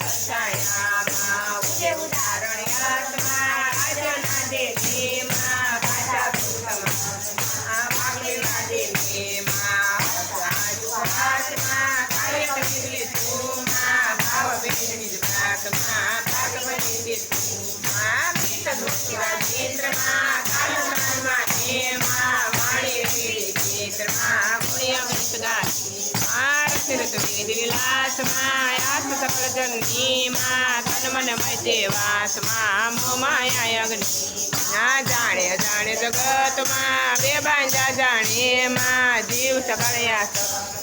છાયામાં ઉગે ઉદાહરણ યાતમાં રાજના દેવીમાં ભાષા સુખમાં ભાગેલા દેવીમાં હાથમાં કાયક વિગલી તુમાં ભાવ વેદની ભાગમાં ભાગવતી દેવીમાં પીત દુખીવા ચિત્રમાં કાલમાં હેમાં વાણી વેદી ચિત્રમાં પુણ્ય ગીત ગાતી તીર્થ વિલાસમાં યાસ સકળ જનનીમાં તન મન મય વાસમાં મોમાયા અગ્નિ ના જાણે અજાણે જગતમાં બે બાંજા જાણેમાં જીવ સકળ યાસ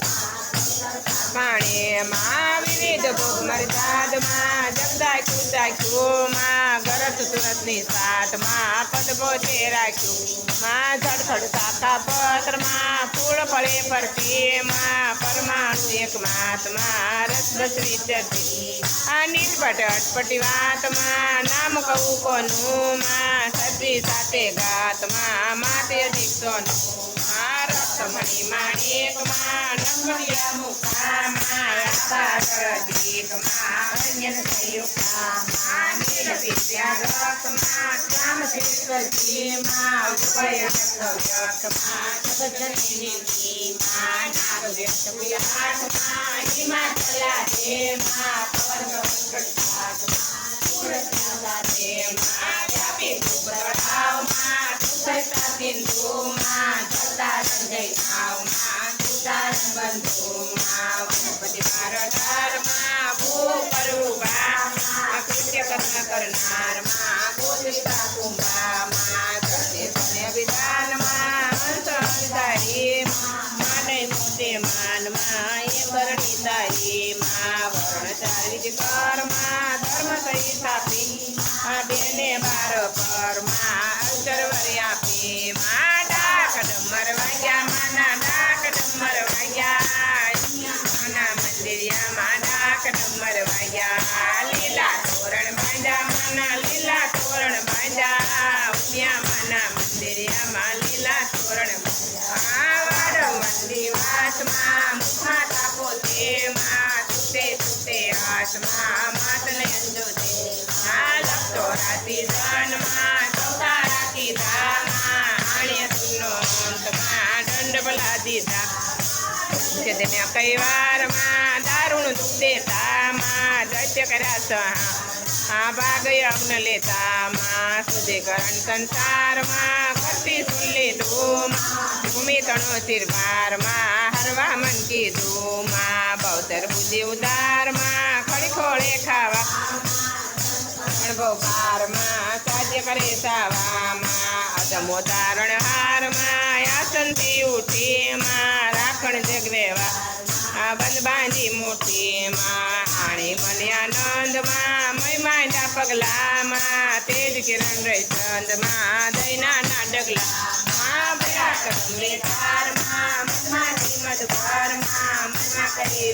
પાણીમાં વિવિધ ભોગ મર્યાદમાં જગદાય કુદાખ્યુંમાં ગરજ સુરતની સાથમાં પદ પોતે રાખ્યું માં ઝડખડ શાખા પત્રમાં ફૂલ ફળે પરતીમાં પરમાણુ એક માતમાં રસ બસ વિદ્યતી આ નીટપટ અટપટી વાતમાં નામ કહું કોનું માં સતી સાથે ગાતમાં માતે દીક્ષોનું રક્તમણી માણેકમાં નગરિયા મુખામાં દીકમાં અન્ય સંયુક્તામાં નીલ વિદ્યારકમાં શ્યામ શીર્ષમાં ઉભયમાં જગજનીમાં નાગ વ્યક્ત વિરાટમાં હિમાચલા દેમાં સિંધુમાં જતારણ ગઈ નાવમાં તુતારણ બંધુમાં વનપતિ ભારતારમાં ભૂપરુભામાં કૃત્ય કર્મ કરનારમાં ગોત્રિકા કુંભામાં સત્ય વિધાનમાં હંસ હંસારીમાં માનય મોતે માનમાં એ કરણી તારીમાં વર્ણ ચાર વિધ કર્મમાં ધર્મ સહી સ્થાપી બેને બાર પરમાં અક્ષરવર્યા ડાક ડમર વાગ્યા માના ડાક ડમર વાગ્યા માના મંદિરિયામાં ડાક ડમર વાગ્યા લીલા તોરણ બાંધ્યા માના લીલા તોરણ બાંધ્યા ઉમિયા માના મંદિરિયામાં લીલા તોરણ વારંવંદી વાસમાં મુખમાં તાપો તેમાં તૂટે તૂટે હાથમાં માતને અંજોતે લખતો રાતી ધનમાં ચૌથા રાખી ધામાં દંડ ભલા દીધા છે તેને કઈ વારમાં દારૂણ દુઃખ દેતામાં દૈત્ય કર્યા આ ભાગ યજ્ઞ લેતામાં શુદ્ધિકરણ સંસારમાં કરતી સુન લીધુંમાં ભૂમિ તણો શિરભારમાં હરવા મન કીધુંમાં બૌદ્ધર બુદ્ધિ ઉદારમાં ખડી ખોળે ખાવા બારમાં સાધ્ય કરે સાવામાં અજમો તારણ હારમાં આસનથી ઉઠીમાં રાખણ જગવેવા આ બંધ બાંધી મુઠ્ઠીમાં આણી મને આનંદમાં મય માંડ્યા પગલામાં તેજ કિરણ રહી ચંદમાં દૈના ના ડગલા ભયા કદમ રે તારમાં મનમાં મધ ઘરમાં મનમાં કરી